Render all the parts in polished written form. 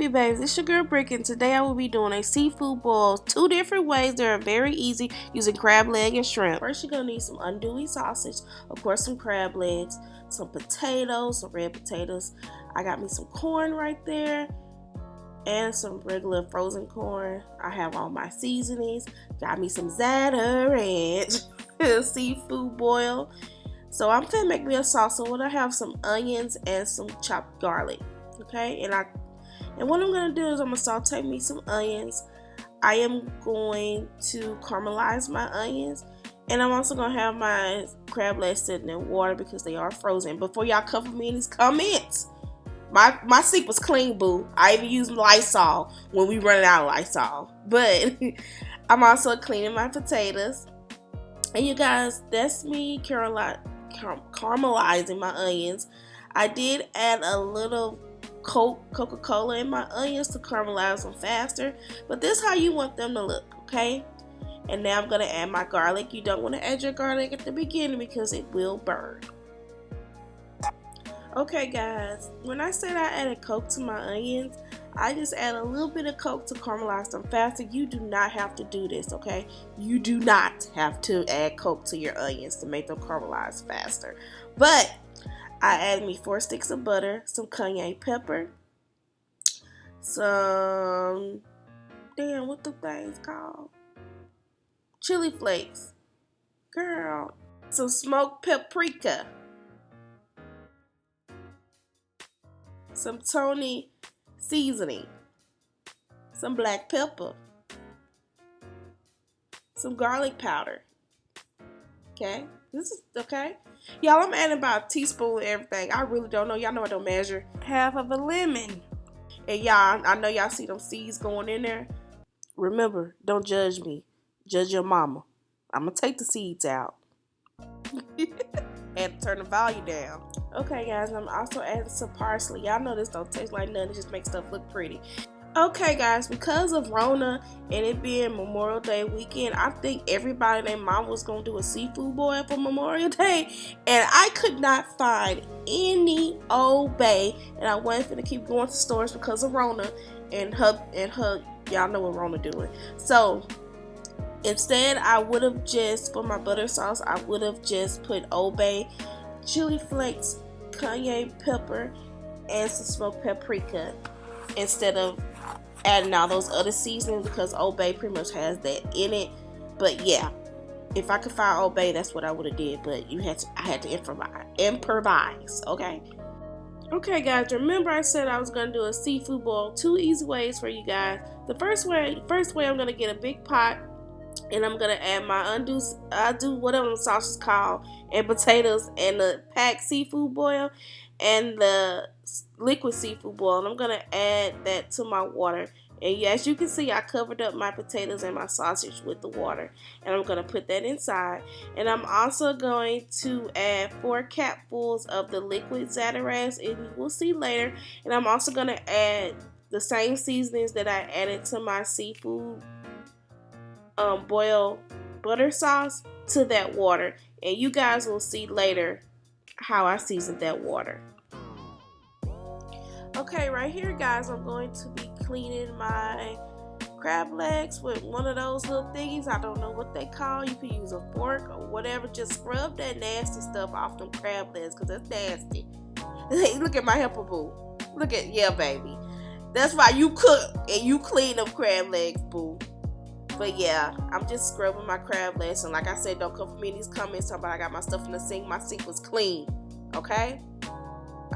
me, babes. It's your girl Brick, and today I will be doing a seafood boil 2 different ways. They are very easy using crab leg and shrimp. First, you're going to need some andouille sausage, of course some crab legs, some potatoes, some red potatoes. I got me some corn right there and some regular frozen corn. I have all my seasonings. Got me some Zeta Ranch seafood boil. So I'm finna make me a sauce. So I have some onions and some chopped garlic. Okay, and what I'm gonna do is I'm gonna saute me some onions. I am going to caramelize my onions, and I'm also gonna have my crab legs sitting in water because they are frozen. Before y'all cover me in these comments, my sink was clean, boo. I even used Lysol when we run out of Lysol. But I'm also cleaning my potatoes, and you guys, that's me caramelizing my onions. I did add a little Coca-Cola in my onions to caramelize them faster, but this is how you want them to look, okay? And now I'm gonna add my garlic. You don't want to add your garlic at the beginning because it will burn. Okay guys, when I said I added Coke to my onions, I just add a little bit of Coke to caramelize them faster. You do not have to do this, okay? You do not have to add Coke to your onions to make them caramelize faster. But I added me 4 sticks of butter, some cayenne pepper, some, what the thing's called? Chili flakes. Girl. Some smoked paprika. Some Tony seasoning. Some black pepper. Some garlic powder. Okay? This is okay. Y'all, I'm adding about a teaspoon of everything. I really don't know. Y'all know I don't measure. Half of a lemon. And y'all, I know y'all see them seeds going in there. Remember, don't judge me. Judge your mama. I'm going to take the seeds out. And turn the volume down. Okay, guys, I'm also adding some parsley. Y'all know this don't taste like nothing. It just makes stuff look pretty. Okay guys, because of Rona and it being Memorial Day weekend, I think everybody and their mom was going to do a seafood boil for Memorial Day, and I could not find any old bay, and I wasn't going to keep going to stores because of Rona and her, y'all know what Rona doing. So instead, I would have just, for my butter sauce, I would have just put Old Bay, chili flakes, cayenne pepper, and some smoked paprika instead of adding all those other seasonings because Old Bay pretty much has that in it. But yeah, if I could find Old Bay, that's what I would have did. But I had to improvise. Okay. Okay, guys. Remember I said I was gonna do a seafood boil. 2 easy ways for you guys. The first way, I'm gonna get a big pot, and I'm gonna add my whatever the sauce is called, and potatoes, and the packed seafood boil, and the liquid seafood boil, and I'm gonna add that to my water. And as you can see, I covered up my potatoes and my sausage with the water, and I'm gonna put that inside. And I'm also going to add 4 capfuls of the liquid Zatarain's, and we'll see later. And I'm also gonna add the same seasonings that I added to my seafood boil butter sauce to that water, and you guys will see later how I seasoned that water. Okay, right here guys, I'm going to be cleaning my crab legs with one of those little thingies. I don't know what they call. You can use a fork or whatever. Just scrub that nasty stuff off them crab legs because that's nasty. Hey, look at my helper boo. Look at, yeah baby, that's why you cook and you clean them crab legs, boo. But yeah, I'm just scrubbing my crab legs, and like I said, don't come for me in these comments talking about I got my stuff in the sink. My sink was clean. Okay?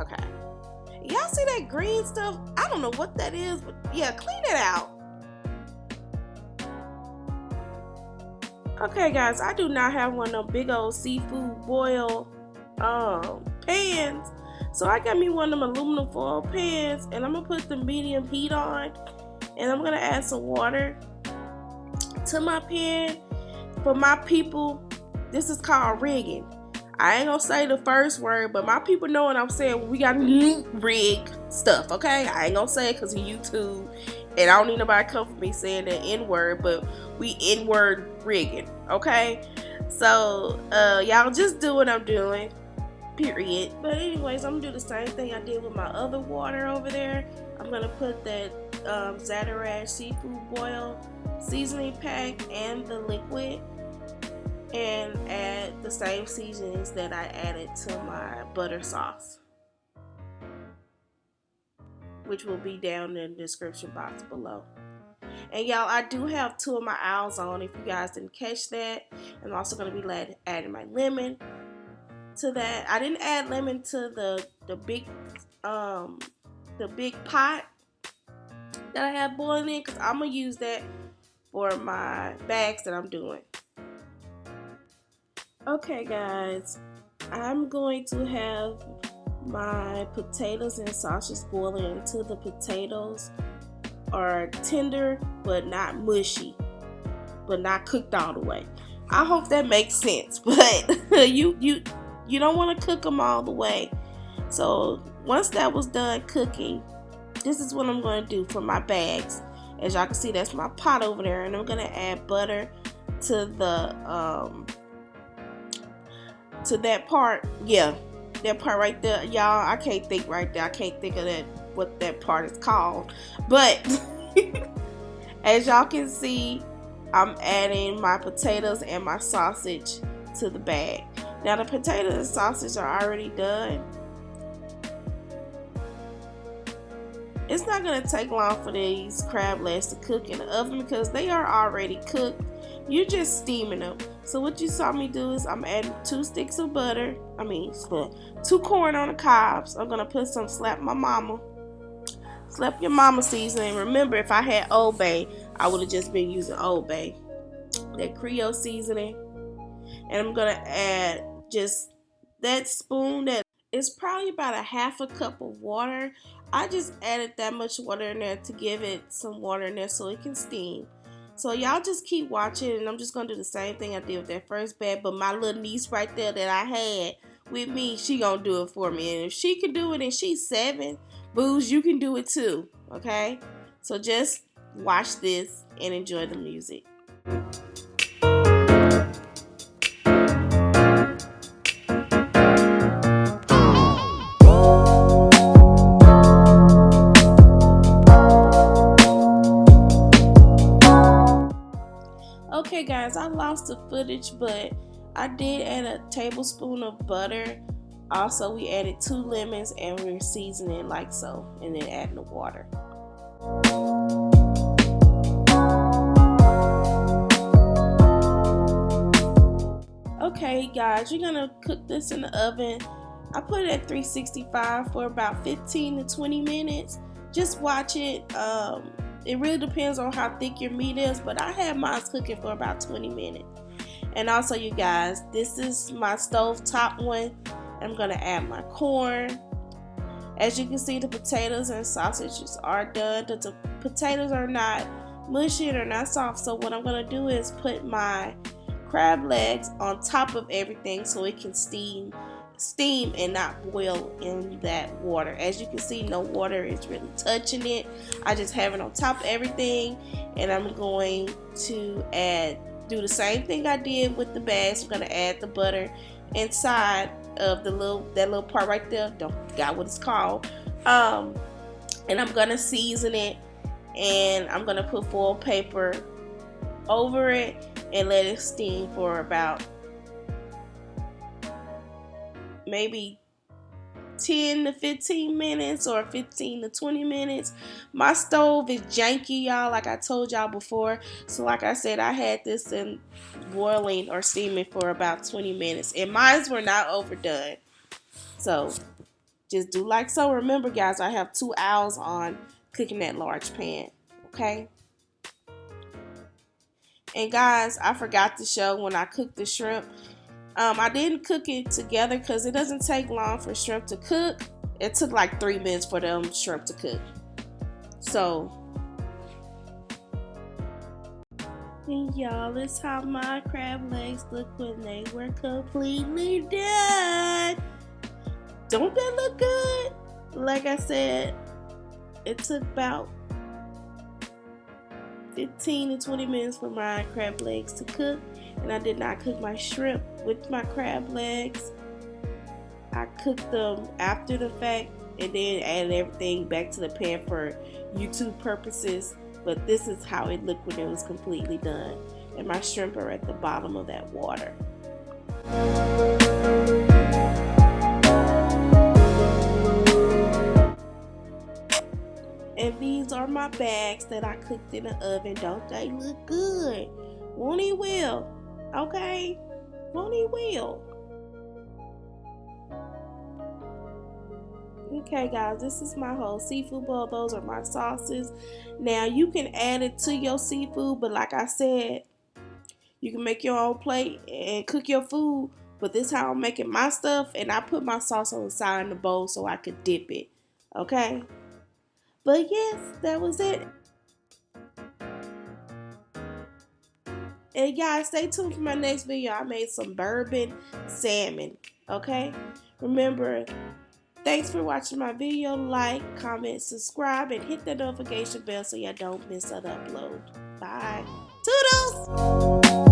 Okay. Y'all see that green stuff? I don't know what that is, but yeah, clean it out. Okay guys, I do not have one of them big old seafood boil pans. So I got me one of them aluminum foil pans, and I'm gonna put the medium heat on, and I'm gonna add some water to my pan. For my people, this is called rigging. I ain't gonna say the first word, but my people know what I'm saying. We got rig stuff, okay? I ain't gonna say it because of YouTube, and I don't need nobody come for me saying the N-word, but we N-word rigging, okay? So y'all just do what I'm doing, period. But anyways, I'm gonna do the same thing I did with my other water over there. I'm I'm gonna put that Zatarash seafood boil seasoning pack and the liquid, and add the same seasonings that I added to my butter sauce, which will be down in the description box below. And y'all, I do have 2 of my owls on if you guys didn't catch that. I'm also going to be adding my lemon to that. I didn't add lemon to the big pot that I have boiling in, because I'm going to use that for my bags that I'm doing. Okay guys, I'm going to have my potatoes and sausage boiling until the potatoes are tender but not mushy, but not cooked all the way. I hope that makes sense, but you don't want to cook them all the way. So once that was done cooking, this is what I'm going to do for my bags. As y'all can see, that's my pot over there, and I'm going to add butter to the to that part. Yeah, that part right there, y'all. I can't think right there. I can't think of that, what that part is called. But as y'all can see, I'm adding my potatoes and my sausage to the bag. Now the potatoes and sausage are already done. It's not going to take long for these crab legs to cook in the oven because they are already cooked. You're just steaming them. So what you saw me do is I'm adding 2 sticks of butter. 2 corn on the cobs. I'm going to put some Slap your mama seasoning. Remember, if I had Old Bay, I would have just been using Old Bay. That Creole seasoning. And I'm going to add just that spoon that is probably about a half a cup of water. I just added that much water in there to give it some water in there so it can steam. So y'all just keep watching, and I'm just going to do the same thing I did with that first bag. But my little niece right there that I had with me, she going to do it for me. And if she can do it and she's 7, Booze, you can do it too, okay? So just watch this and enjoy the music. Okay guys, I lost the footage, but I did add a tablespoon of butter. Also, we added 2 lemons and we're seasoning like so, and then adding the water. Okay guys, you're gonna cook this in the oven. I put it at 365 for about 15 to 20 minutes. Just watch it. It really depends on how thick your meat is, but I had mine cooking for about 20 minutes. And also, you guys, this is my stovetop one. I'm going to add my corn. As you can see, the potatoes and sausages are done. The potatoes are not mushy or not soft. So what I'm going to do is put my crab legs on top of everything so it can steam and not boil in that water. As you can see, no water is really touching it. I just have it on top of everything, and I'm going to do the same thing I did with the bags. I'm going to add the butter inside of that little part right there. Don't forget what it's called. And I'm going to season it, and I'm going to put foil paper over it and let it steam for about maybe 10 to 15 minutes or 15 to 20 minutes. My stove is janky, y'all, like I told y'all before. So like I said, I had this in boiling or steaming for about 20 minutes, and mine were not overdone. So just do like so. Remember guys, I have 2 owls on cooking that large pan, okay? And guys, I forgot to show when I cooked the shrimp. I didn't cook it together because it doesn't take long for shrimp to cook. It took like 3 minutes for them shrimp to cook. So, and y'all, this is how my crab legs look when they were completely done. Don't that look good? Like I said, it took about 15 to 20 minutes for my crab legs to cook. And I did not cook my shrimp with my crab legs. I cooked them after the fact and then added everything back to the pan for YouTube purposes. But this is how it looked when it was completely done. And my shrimp are at the bottom of that water. And these are my bags that I cooked in the oven. Don't they look good? Won't he will? Okay? Won't he will? Okay guys, this is my whole seafood bowl. Those are my sauces. Now you can add it to your seafood, but like I said, you can make your own plate and cook your food. But this is how I'm making my stuff, and I put my sauce on the side of the bowl so I could dip it. Okay? But yes, that was it. And guys, stay tuned for my next video. I made some bourbon salmon. Okay? Remember, thanks for watching my video. Like, comment, subscribe, and hit the notification bell so you don't miss an upload. Bye. Toodles!